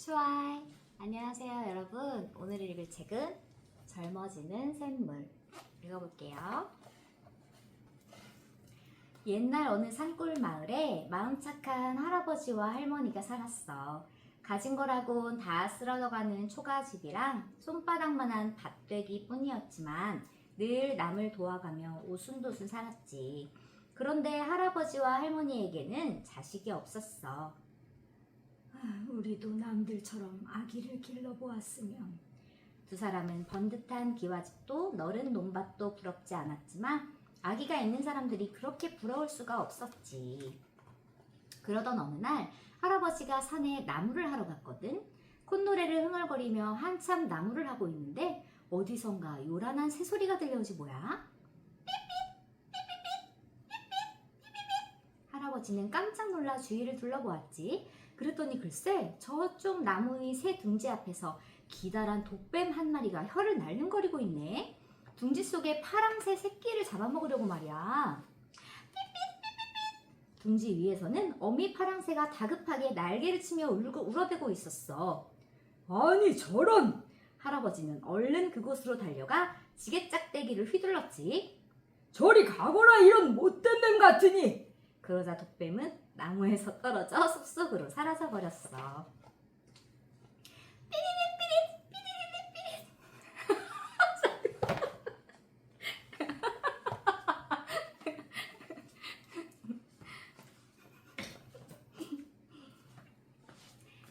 추아이. 안녕하세요 여러분. 오늘 읽을 책은 젊어지는 샘물 읽어볼게요. 옛날 어느 산골 마을에 마음 착한 할아버지와 할머니가 살았어. 가진 거라곤 다 쓸어가는 초가집이랑 손바닥만한 밭되기 뿐이었지만 늘 남을 도와가며 오순도순 살았지. 그런데 할아버지와 할머니에게는 자식이 없었어. 우리도 남들처럼 아기를 길러보았으면. 두 사람은 번듯한 기와집도 너른 논밭도 부럽지 않았지만 아기가 있는 사람들이 그렇게 부러울 수가 없었지. 그러던 어느 날 할아버지가 산에 나무를 하러 갔거든. 콧노래를 흥얼거리며 한참 나무를 하고 있는데 어디선가 요란한 새소리가 들려오지 뭐야? 할아버지는 깜짝 놀라 주위를 둘러보았지. 그랬더니 글쎄 저쪽 나무의 새 둥지 앞에서 기다란 독뱀 한 마리가 혀를 날름거리고 있네. 둥지 속에 파랑새 새끼를 잡아먹으려고 말이야. 둥지 위에서는 어미 파랑새가 다급하게 날개를 치며 울어대고 있었어. 아니 저런! 할아버지는 얼른 그곳으로 달려가 지게짝대기를 휘둘렀지. 저리 가거라 이런 못된 뱀 같으니! 그러자 독뱀은 나무에서 떨어져 숲속으로 사라져버렸어.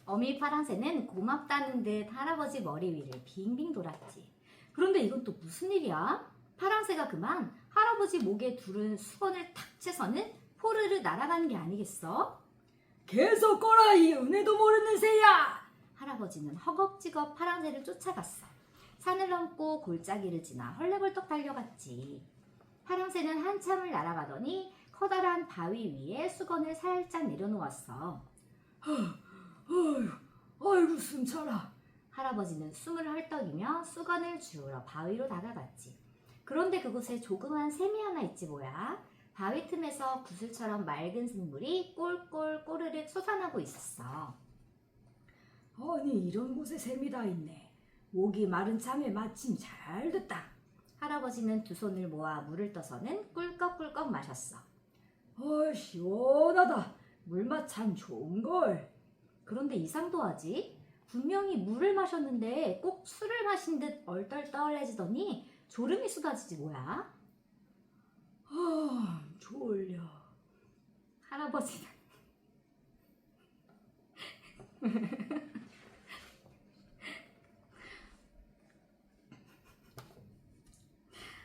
어미 파랑새는 고맙다는 듯 할아버지 머리 위를 빙빙 돌았지. 그런데 이건 또 무슨 일이야? 파랑새가 그만 할아버지 목에 두른 수건을 탁 채서는 포르르 날아가는 게 아니겠어? 계속 꺼라 이 은혜도 모르는 새야! 할아버지는 허겁지겁 파랑새를 쫓아갔어. 산을 넘고 골짜기를 지나 헐레벌떡 달려갔지. 파랑새는 한참을 날아가더니 커다란 바위 위에 수건을 살짝 내려놓았어. 아이고 숨차라. 할아버지는 숨을 헐떡이며 수건을 주우러 바위로 다가갔지. 그런데 그곳에 조그만 샘이 하나 있지 뭐야. 바위 틈에서 구슬처럼 맑은 샘물이 꼴꼴 꼬르륵 솟아나고 있었어. 아니 이런 곳에 샘이 다 있네. 목이 마른 참에 마침 잘 됐다. 할아버지는 두 손을 모아 물을 떠서는 꿀꺽꿀꺽 마셨어. 시원하다. 물맛 참 좋은걸. 그런데 이상도 하지? 분명히 물을 마셨는데 꼭 술을 마신 듯 얼떨떨해지더니 졸음이 쏟아지지 뭐야? 졸려. 할아버지는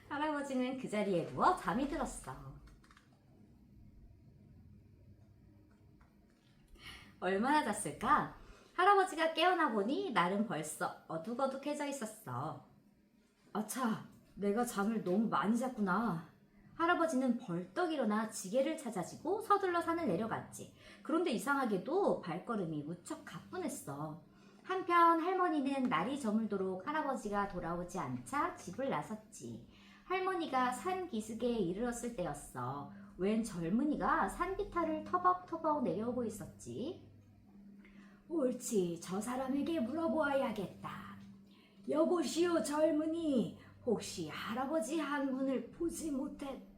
할아버지는 그 자리에 누워 잠이 들었어. 얼마나 잤을까? 할아버지가 깨어나 보니 날은 벌써 어둑어둑해져 있었어. 아차, 내가 잠을 너무 많이 잤구나. 할아버지는 벌떡 일어나 지게를 찾아지고 서둘러 산을 내려갔지. 그런데 이상하게도 발걸음이 무척 가뿐했어. 한편 할머니는 날이 저물도록 할아버지가 돌아오지 않자 집을 나섰지. 할머니가 산 기슭에 이르렀을 때였어. 웬 젊은이가 산기타를 터벅터벅 내려오고 있었지. 옳지, 저 사람에게 물어보아야겠다. 여보시오 젊은이, 혹시 할아버지 한 분을 보지 못했...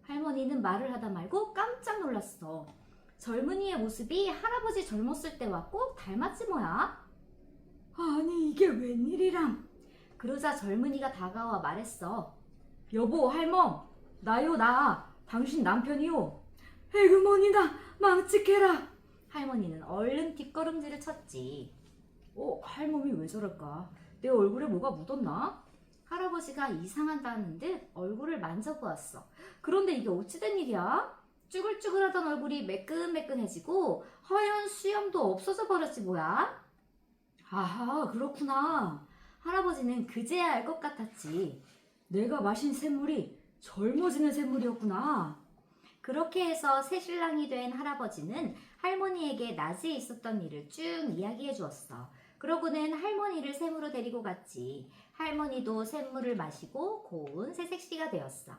할머니는 말을 하다 말고 깜짝 놀랐어. 젊은이의 모습이 할아버지 젊었을 때와 꼭 닮았지 뭐야. 아니 이게 웬일이람. 그러자 젊은이가 다가와 말했어. 여보 할멈, 나요 나, 당신 남편이요. 에그머니나 망측해라. 할머니는 얼른 뒷걸음질을 쳤지. 할멈이 왜 저럴까? 내 얼굴에 뭐가 묻었나? 할아버지가 이상하다는 듯 얼굴을 만져보았어. 그런데 이게 어찌된 일이야? 쭈글쭈글하던 얼굴이 매끈매끈해지고 하얀 수염도 없어져 버렸지 뭐야? 아하, 그렇구나. 할아버지는 그제야 알 것 같았지. 내가 마신 샘물이 젊어지는 샘물이었구나. 그렇게 해서 새신랑이 된 할아버지는 할머니에게 낮에 있었던 일을 쭉 이야기해 주었어. 그러고는 할머니를 샘으로 데리고 갔지. 할머니도 샘물을 마시고 고운 새색시가 되었어.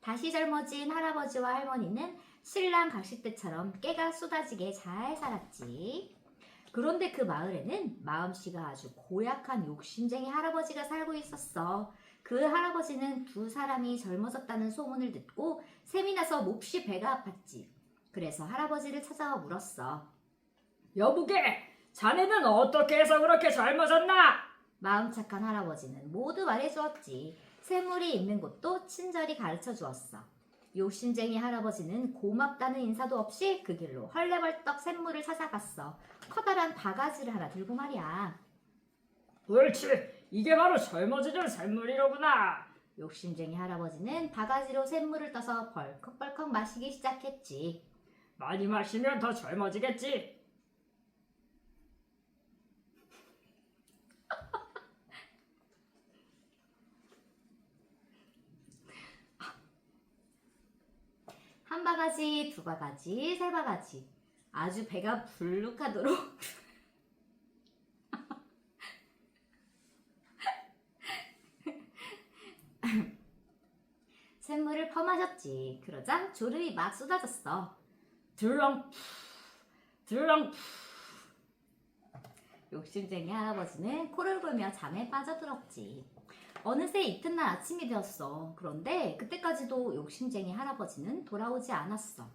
다시 젊어진 할아버지와 할머니는 신랑 각시 때처럼 깨가 쏟아지게 잘 살았지. 그런데 그 마을에는 마음씨가 아주 고약한 욕심쟁이 할아버지가 살고 있었어. 그 할아버지는 두 사람이 젊어졌다는 소문을 듣고 셈이 나서 몹시 배가 아팠지. 그래서 할아버지를 찾아와 물었어. 여보게, 자네는 어떻게 해서 그렇게 젊어졌나? 마음 착한 할아버지는 모두 말해주었지. 샘물이 있는 곳도 친절히 가르쳐 주었어. 욕심쟁이 할아버지는 고맙다는 인사도 없이 그 길로 헐레벌떡 샘물을 찾아갔어. 커다란 바가지를 하나 들고 말이야. 옳지, 이게 바로 젊어지는 샘물이로구나. 욕심쟁이 할아버지는 바가지로 샘물을 떠서 벌컥벌컥 마시기 시작했지. 많이 마시면 더 젊어지겠지. 한 바가지, 두 바가지, 세 바가지. 아주 배가 불룩하도록 샘물을 퍼마셨지. 그러자 졸음이 막 쏟아졌어. 들렁 들렁. 욕심쟁이 할아버지는 코를 골며 잠에 빠져들었지. 어느새 이튿날 아침이 되었어. 그런데 그때까지도 욕심쟁이 할아버지는 돌아오지 않았어.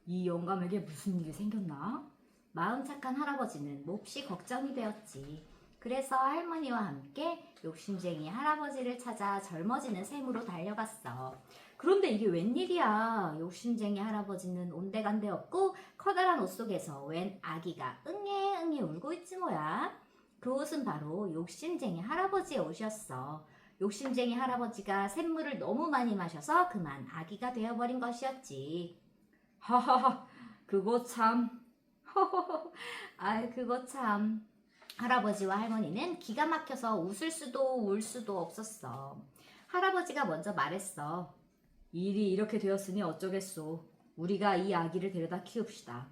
이 영감에게 무슨 일이 생겼나? 마음 착한 할아버지는 몹시 걱정이 되었지. 그래서 할머니와 함께 욕심쟁이 할아버지를 찾아 젊어지는 샘으로 달려갔어. 그런데 이게 웬일이야. 욕심쟁이 할아버지는 온데간데 없고 커다란 옷 속에서 웬 아기가 응애응애 울고 있지 뭐야. 그 옷은 바로 욕심쟁이 할아버지의 옷이었어. 욕심쟁이 할아버지가 샘물을 너무 많이 마셔서 그만 아기가 되어버린 것이었지. 하하하, 그거 참. 아이 그거 참. 할아버지와 할머니는 기가 막혀서 웃을 수도 울 수도 없었어. 할아버지가 먼저 말했어. 일이 이렇게 되었으니 어쩌겠소. 우리가 이 아기를 데려다 키웁시다.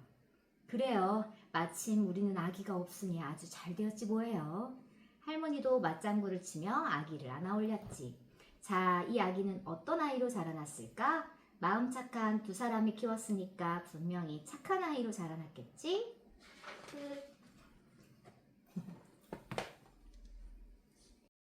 그래요. 마침 우리는 아기가 없으니 아주 잘 되었지 뭐예요. 할머니도 맞장구를 치며 아기를 안아 올렸지. 자, 이 아기는 어떤 아이로 자라났을까? 마음 착한 두 사람이 키웠으니까 분명히 착한 아이로 자라났겠지? 끝.